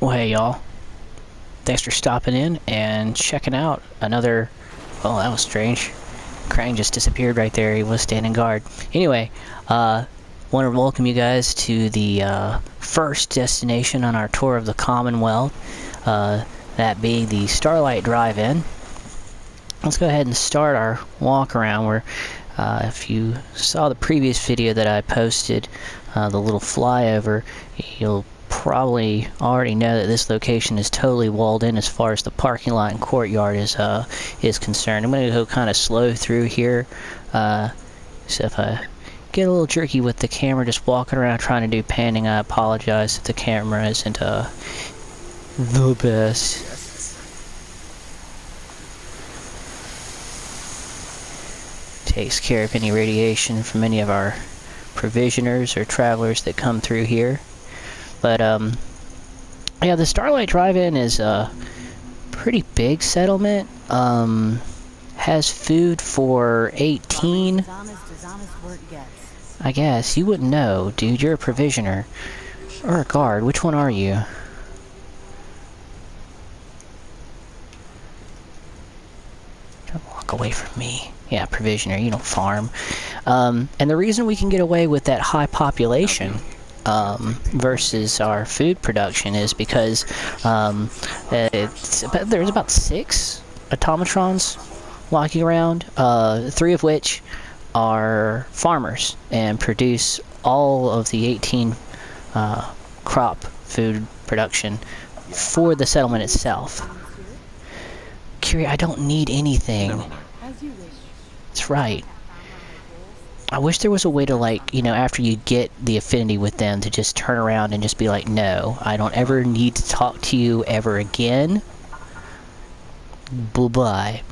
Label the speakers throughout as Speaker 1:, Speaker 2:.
Speaker 1: Well, hey y'all, thanks for stopping in and checking out another... Oh, that was strange. Krang just disappeared right there. He was standing guard. Anyway, want to welcome you guys to the first destination on our tour of the Commonwealth, that being the Starlight Drive-In. Let's go ahead and start our walk around where, if you saw the previous video that I posted, the little flyover, you'll probably already know that this location is totally walled in as far as the parking lot and courtyard is concerned. I'm going to go kind of slow through here, so if I get a little jerky with the camera just walking around trying to do panning, I apologize if the camera isn't the best. Takes care of any radiation from any of our provisioners or travelers that come through here. But yeah, the Starlight Drive-In is a pretty big settlement. Has food for 18. I guess you wouldn't know, dude. You're a provisioner or a guard. Which one are you? Don't walk away from me. Yeah, provisioner. You don't farm. And the reason we can get away with that high population versus our food production is because there's about 6 automatrons walking around, 3 of which are farmers and produce all of the 18 crop food production for the settlement itself. Kiri, I don't need anything. That's right. I wish there was a way to, like, you know, after you get the affinity with them, to just turn around and just be like, no, I don't ever need to talk to you ever again. Bye-bye.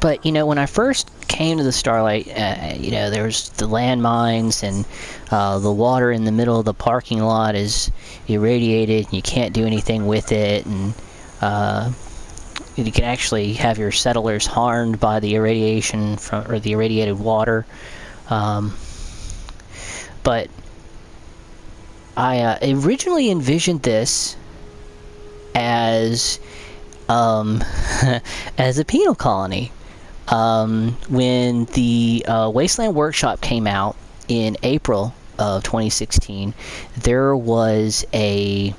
Speaker 1: But, you know, when I first came to the Starlight, you know, there was the landmines and the water in the middle of the parking lot is irradiated and you can't do anything with it, and you can actually have your settlers harmed by the irradiation from, or the irradiated water. But I originally envisioned this as as a penal colony. When the Wasteland Workshop came out in April of 2016, there was a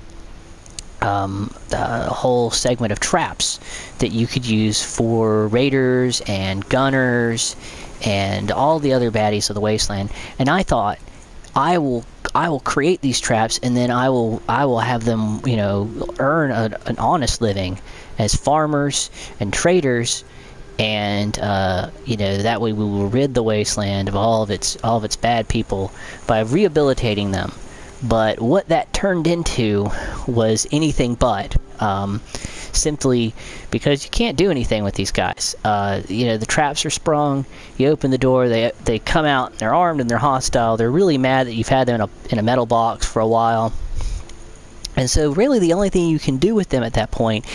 Speaker 1: whole segment of traps that you could use for raiders and gunners and all the other baddies of the wasteland. And I thought, I will create these traps, and then I will have them, you know, earn an honest living as farmers and traders, and you know, that way we will rid the wasteland of all of its bad people by rehabilitating them. But what that turned into was anything but. Simply because you can't do anything with these guys. You know, the traps are sprung, you open the door, they come out, and they're armed and they're hostile. They're really mad that you've had them in a metal box for a while. And so really the only thing you can do with them at that point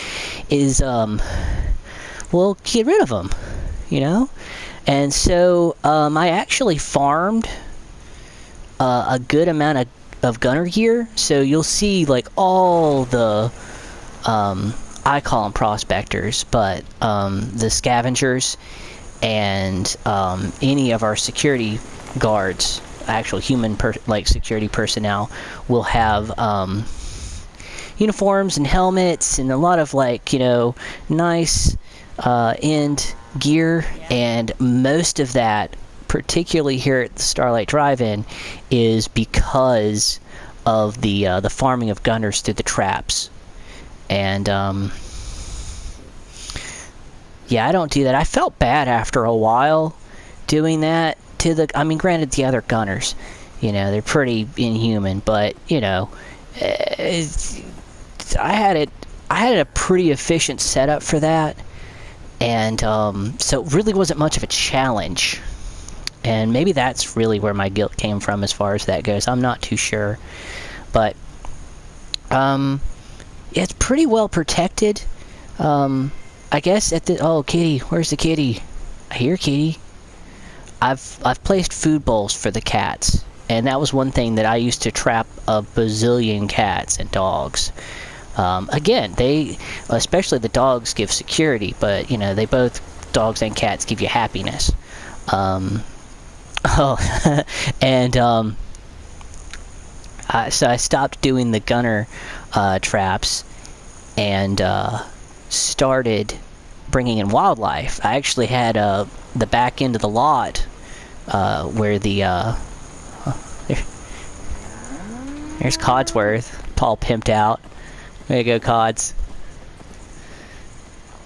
Speaker 1: is, well, get rid of them, you know? And so I actually farmed a good amount of gunner gear. So you'll see, like, all the I call them prospectors, but the scavengers and any of our security guards, actual human security personnel, will have uniforms and helmets and a lot of, like, you know, nice end gear. And most of that, particularly here at the Starlight Drive-In, is because of the farming of gunners through the traps. And yeah, I don't do that. I felt bad after a while doing that to the, I mean, granted, the other gunners, you know, they're pretty inhuman, but, you know, I had a pretty efficient setup for that. And so it really wasn't much of a challenge. And maybe that's really where my guilt came from as far as that goes. I'm not too sure. But it's pretty well protected. I guess at the... Oh, kitty. Where's the kitty? I hear kitty. I've placed food bowls for the cats. And that was one thing that I used to trap a bazillion cats and dogs. Again, especially the dogs give security, but they both, dogs and cats, give you happiness. Oh, and so I stopped doing the gunner traps and started bringing in wildlife. I actually had the back end of the lot where the there's Codsworth, all pimped out. There you go, Cods.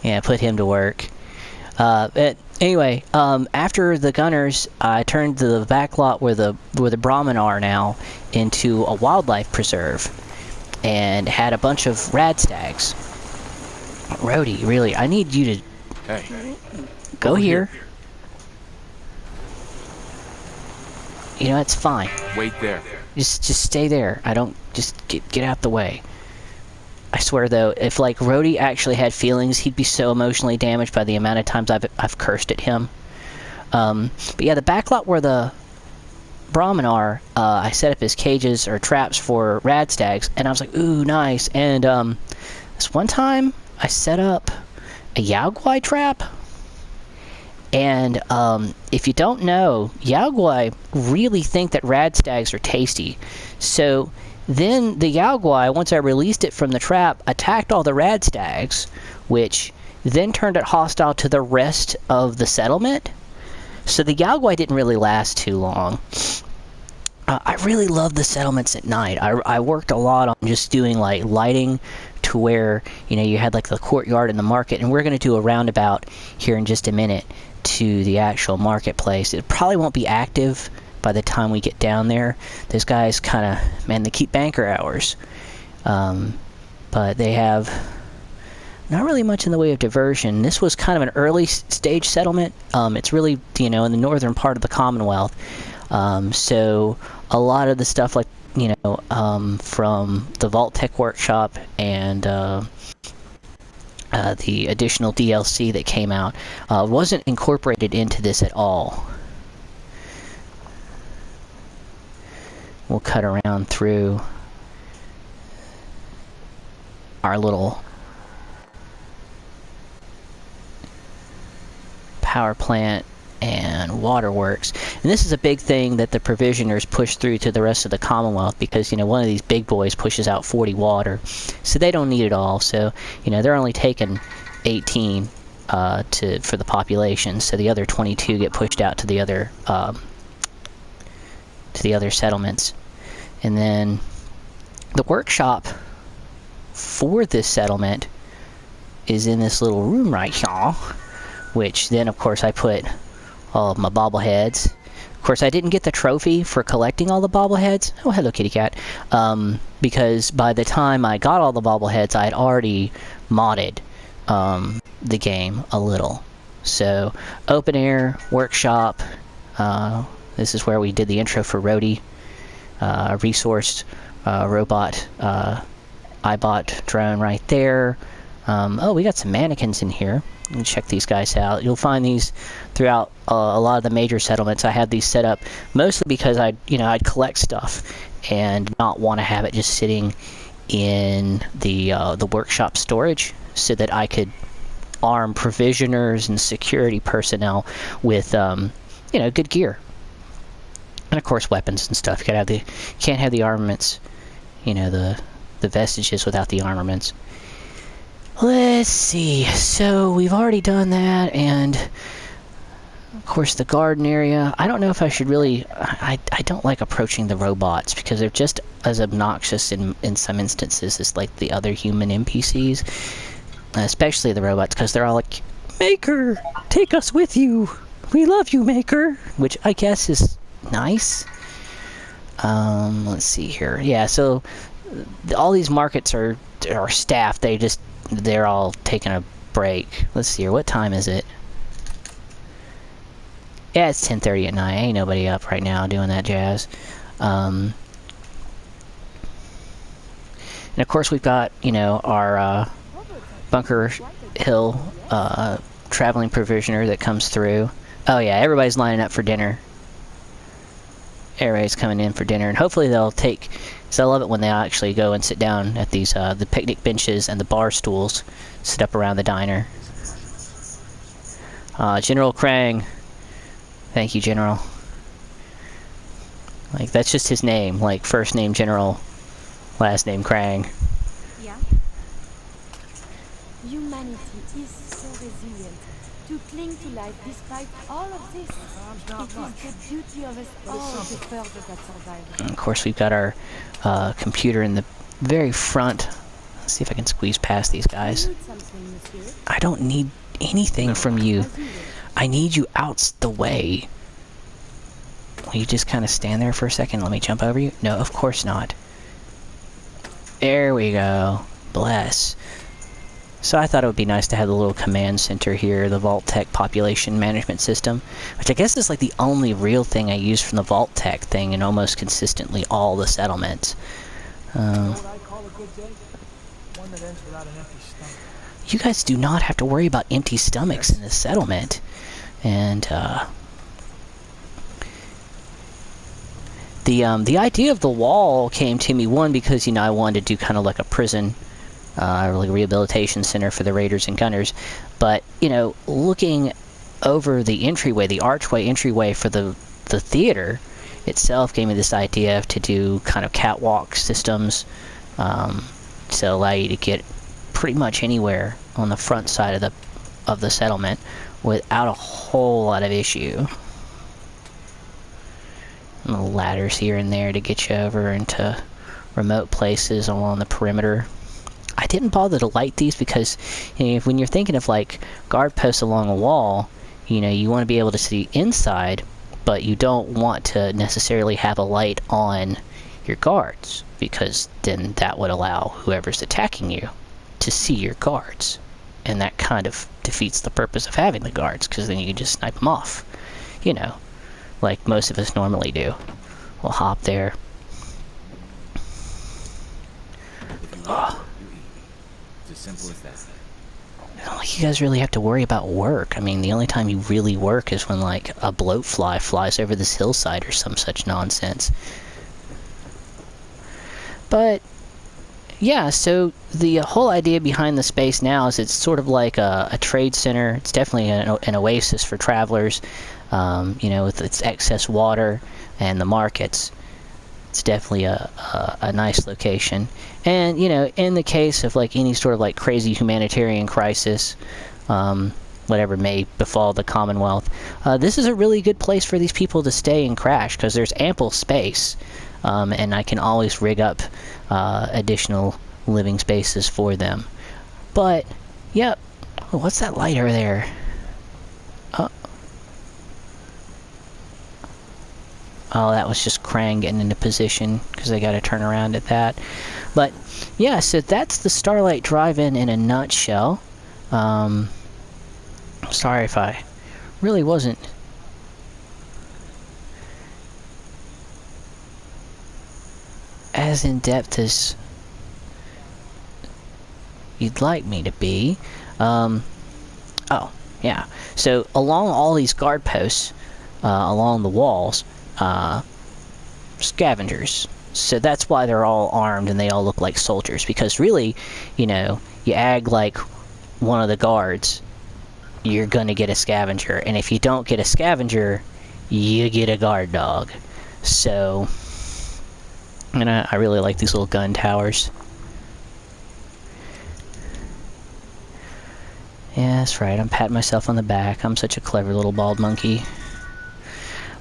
Speaker 1: Yeah, put him to work. But anyway, after the gunners, I turned the back lot where the Brahmin are now into a wildlife preserve, and had a bunch of rad stags. Rhodey, really, I need you to go here. It's fine.
Speaker 2: Wait there.
Speaker 1: Just stay there. I don't just get out the way. I swear though, if like Rhodey actually had feelings, he'd be so emotionally damaged by the amount of times I've cursed at him. But yeah, the backlot where the Brahmin are, I set up his cages or traps for rad stags, and I was like, ooh, nice. And this one time, I set up a Yaogwai trap. And if you don't know, Yaogwai really think that rad stags are tasty. So then the Yaogwai, once I released it from the trap, attacked all the rad stags, which then turned it hostile to the rest of the settlement. So the Yaogwai didn't really last too long. I really love the settlements at night. I worked a lot on just doing like lighting to where you had like the courtyard and the market, and we're going to do a roundabout here in just a minute to the actual marketplace. It probably won't be active by the time we get down there. Those guys kind of, man, they keep banker hours. But they have not really much in the way of diversion. This was kind of an early stage settlement. It's really, in the northern part of the Commonwealth. So a lot of the stuff like, from the Vault Tech Workshop and the additional DLC that came out wasn't incorporated into this at all. We'll cut around through our little power plant and waterworks. And this is a big thing that the provisioners push through to the rest of the Commonwealth, because one of these big boys pushes out 40 water, so they don't need it all. So they're only taking 18 for the population, so the other 22 get pushed out to the other settlements. And then the workshop for this settlement is in this little room right here, which then of course I put all of my bobbleheads. Of course, I didn't get the trophy for collecting all the bobbleheads. Oh, hello, kitty cat. Because by the time I got all the bobbleheads, I had already modded the game a little. So, open air, workshop. This is where we did the intro for Rhodey. Resourced robot iBot drone right there. Oh, we got some mannequins in here. You can check these guys out. You'll find these throughout a lot of the major settlements. I had these set up mostly because I'd collect stuff and not want to have it just sitting in the workshop storage, so that I could arm provisioners and security personnel with good gear, and of course weapons and stuff. You can't have the armaments, the vestiges without the armaments. Let's see, so we've already done that, and of course the garden area. I don't know if I should really, I don't like approaching the robots, because they're just as obnoxious in some instances as like the other human NPCs, especially the robots, because they're all like, Maker, take us with you, we love you, Maker, which I guess is nice. Let's see here, yeah, so all these markets are staffed. They're all taking a break. Let's see here. What time is it? Yeah, it's 10:30 at night. Ain't nobody up right now doing that jazz. And of course we've got, our Bunker Hill traveling provisioner that comes through. Oh yeah, everybody's lining up for dinner. Everybody's coming in for dinner, and hopefully they'll take So I love it when they actually go and sit down at these the picnic benches and the bar stools, sit up around the diner. General Krang. Thank you, General. Like, that's just his name. Like, first name General, last name Krang.
Speaker 2: Yeah. Humanity is so resilient to cling to life despite all of this. It is the duty of us all to further that survival.
Speaker 1: And of course, we've got our computer in the very front. Let's see if I can squeeze past these guys. I don't need anything from you. I need you out the way. Will you just kind of stand there for a second? Let me jump over you? No, of course not. There we go. Bless. So I thought it would be nice to have the little command center here, the Vault-Tec population management system, which I guess is like the only real thing I use from the Vault-Tec thing in almost consistently all the settlements. You guys do not have to worry about empty stomachs in this settlement. And the idea of the wall came to me, one, because, you know, I wanted to do kind of like a prison, like a rehabilitation center for the raiders and gunners. But, you know, looking over the entryway, the archway entryway for the theater itself gave me this idea to do kind of catwalk systems to allow you to get pretty much anywhere on the front side of the settlement without a whole lot of issue. Little ladders here and there to get you over into remote places along the perimeter. I didn't bother to light these because, you know, when you're thinking of like guard posts along a wall, you know, you want to be able to see inside, but you don't want to necessarily have a light on your guards, because then that would allow whoever's attacking you to see your guards, and that kind of defeats the purpose of having the guards, because then you can just snipe them off, you know, like most of us normally do. We'll hop there. Oh.
Speaker 3: It's as simple as that.
Speaker 1: I don't think you guys really have to worry about work. I mean, the only time you really work is when, like, a bloatfly flies over this hillside or some such nonsense. But yeah, so the whole idea behind the space now is it's sort of like a trade center. It's definitely an oasis for travelers, you know, with its excess water and the markets. It's definitely a nice location. And, you know, in the case of like any sort of like crazy humanitarian crisis, whatever may befall the Commonwealth, this is a really good place for these people to stay and crash, because there's ample space. And I can always rig up additional living spaces for them. But, yep. Oh, what's that light over there? Oh, that was just Krang getting into position, because I got to turn around at that. But, yeah, so that's the Starlight Drive-In in a nutshell. Sorry if I really wasn't as in-depth as you'd like me to be. Oh, yeah. So along all these guard posts, along the walls, scavengers. So that's why they're all armed and they all look like soldiers. Because really, you know, you ag like one of the guards, you're gonna get a scavenger. And if you don't get a scavenger, you get a guard dog. So, and I really like these little gun towers. Yeah, that's right. I'm patting myself on the back. I'm such a clever little bald monkey.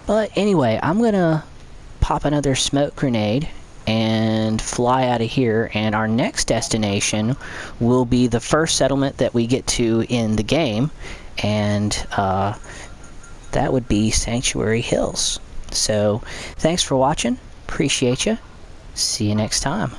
Speaker 1: But anyway, I'm gonna pop another smoke grenade and fly out of here. And our next destination will be the first settlement that we get to in the game. And that would be Sanctuary Hills. So, thanks for watching. Appreciate you. See you next time.